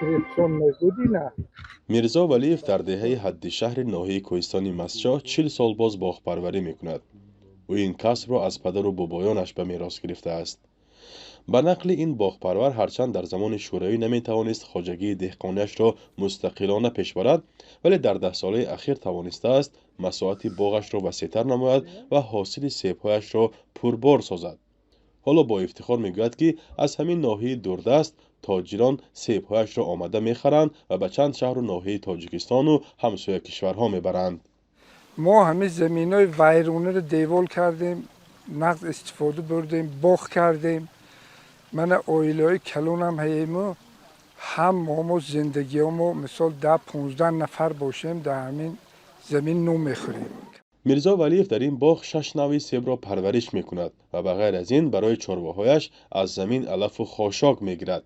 کرپسون میگودی نه. میرزا ولیف در دهه حد شهر ناحیه کوهستان مسجا 40 سال باز باغپروری میکند. او این کسب را از پدر و بابایانش به میراث گرفته است. به نقل این باغپرور هرچند در زمان شوروی نمیتوانست خواجگی دهقانیش را مستقلانه پیش برد، ولی در 10 ساله اخیر توانسته است مساحت باغش را وسیع‌تر نماید و حاصل سیب‌هایش را پربار سازد. حالا با افتخار میگوید که از همین ناحیه دوردست تاجران سیب‌هایش را آمده میخرند و به چند شهر و ناحیه تاجیکستان و همسایه کشورها میبرند. ما همه زمینای ویرونه رو دیوال کردیم، نقد استفاده بردیم، باغ کردیم. من اویلای کلونم هیمو هم ما زندگی ما مثال 10-15 نفر باشیم در همین زمین نو میخوریم. میرزا ولیف در این باغ 6 نوع سیب را پرورش میکند و به غیر از این برای چارواهایش از زمین علف و خاشاک میگیرد.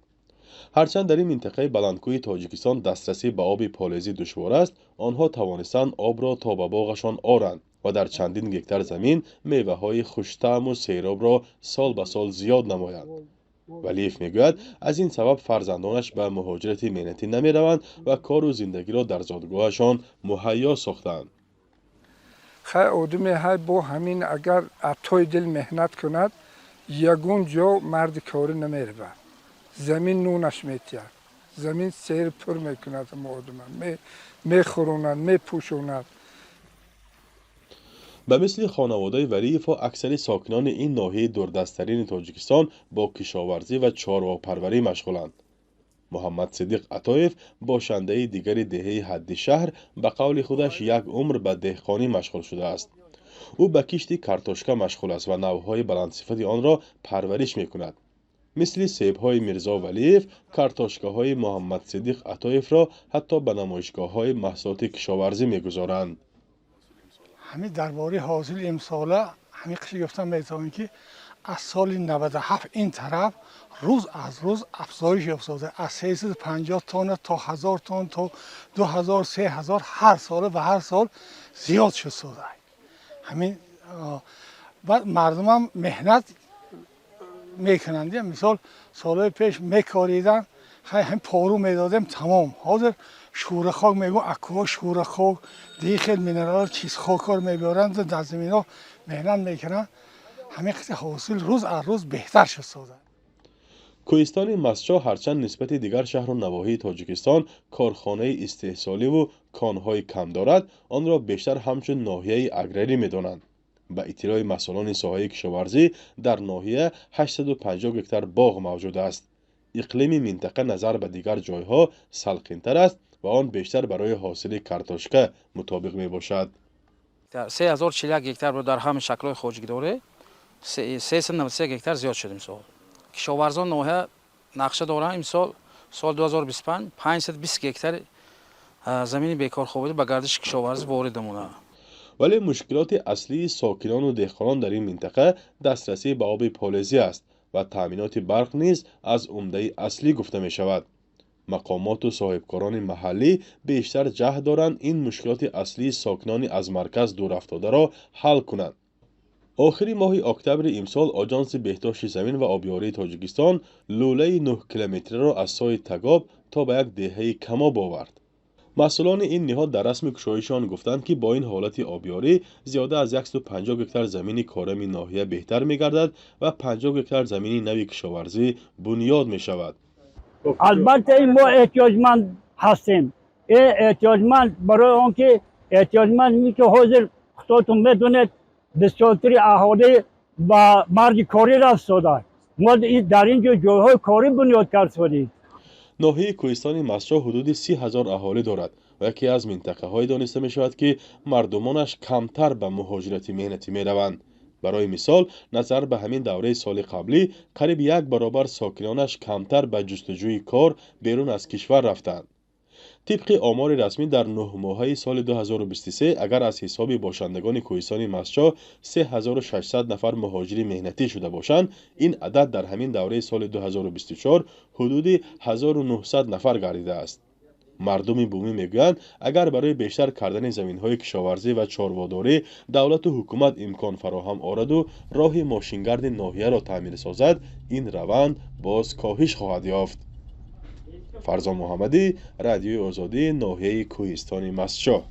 هرچند در این منطقه بلندکوی تاجیکستان دسترسی به آب پالایزی دشوار است، آنها توانستند آب را تا به باغشان آرند و در چندین گکتر زمین میوه های خوش‌طعم و سیراب را سال به سال زیاد نمایند. ولیف میگوید از این سبب فرزندانش به مهاجرت مهنتی نمیروند و کار و زندگی را در زادگاهشان مهیا ساختند. خیلی آدمی های با همین اگر ابتای دل مهنت کند یگون جا مرد کاری نمیره. زمین نونش میتید، زمین سیر پر میکند، آدم میخوروند، میپوشوند. به مثل خانواده ولیف و اکثر ساکنان این ناحیه دوردستترین تاجیکستان با کشاورزی و چارواپروری مشغولند. محمد صدیق عطایف باشنده دیگر دهه حد شهر به قول خودش یک عمر به دهقانی مشغول شده است. او به کشت کارتوشکا مشغول است و نوهای بلندصفت آن را پرورش می کند. مثل سیب‌های میرزا ولیف، کارتوشکاهای محمد صدیق عطایف را حتی به نمایشگاه‌های محصولات کشاورزی می‌گذارند. همین درباره حاصل امساله همین قش گفتم میتونم که از سال 97 این طرف روز از روز افزایش افتاده، از 350 تن تا 1000 تن تا 2000 3000 هر سال و هر سال زیاد شده. همین بعد مردم هم مهنت میکنند. مثال سالهای پیش میکاریدن، هم پارو میدادیم تمام. حاضر شوره خاک میگو اکوا شوره خاک دیگه خیلی مینرال چیز خاکار میبرند در زمین ها مهنت میکنن. همین قصه حاصل روز از روز بهتر شده. کوهستان مسجا هرچند نسبت دیگر شهر و نواحی تاجیکستان کارخانه استحصالی و کانهای کم دارد، آن را بیشتر همچون ناحیه اگرری میدانند. به اطلاع مسئولان ساحه کشاورزی در ناحیه 850 گکتر باغ موجود است. اقلیم منطقه نظر به دیگر جایها سلخن‌تر است و آن بیشتر برای حاصل کارتوشکا مطابق می باشد. 3041 گکتر در همه شکل‌های خواجگی داره. 393 گکتر زیاد شد امسال. کشاورزان ناحیه نقشه دارن امسال سال 2025 520 گکتر زمین بیکار خوابیده به گردش کشاورزی وارد نمونه. ولی مشکلات اصلی ساکنان و دهقانان در این منطقه دسترسی به آب پالایزی است و تأمینات برق نیز از عمده اصلی گفته می شود. مقامات و صاحبکاران محلی بیشتر جهد دارند این مشکلات اصلی ساکنان از مرکز دور افتاده را حل کنند. آخری ماه اکتبر امسال آژانس بهداشت زمین و آبیاری تاجیکستان لوله 9 کیلومتری را از سای تگاب تا به یک دهه کماب آورد. مسئولان این نهاد در رسم گشایشان گفتند که با این حالت آبیاری زیاده از 150 گکتر زمین کارم ناحیه بهتر می‌گردد و 50 گکتر زمین نوی کشاورزی بنیاد می‌شود. البته این ما احتیاجمند هستیم. احتیاجمند برای آنکه احتیاجمند می که حاضر خودتون میدونید بسیارتری اهالی و مرگ کاری رفتاده. ما در اینجا جایهای کاری بنیاد کرد. ناحیه کوهستان مسجا حدود 30,000 اهالی دارد و یکی از منطقه‌های دانسته می‌شود که مردمانش کمتر به مهاجرت مهنتی می‌روند. برای مثال نظر به همین دوره سال قبلی قریب 1 برابر ساکنانش کمتر به جستجوی کار بیرون از کشور رفتند. طبق آمار رسمی در 9 ماهه سال 2023 اگر از حساب باشندگان کوهستان مسجا 3600 نفر مهاجر مهنتی شده باشند، این عدد در همین دوره سال 2024 حدود 1900 نفر گردیده است. مردم بومی میگویند اگر برای بیشتر کردن زمین‌های کشاورزی و چارواداری دولت و حکومت امکان فراهم آورد و راه ماشینگرد ناحیه را تعمیر سازد، این روند باز کاهش خواهد یافت. فرزان محمدی، رادیوی آزادی، ناحیه کوهستان مستشاه.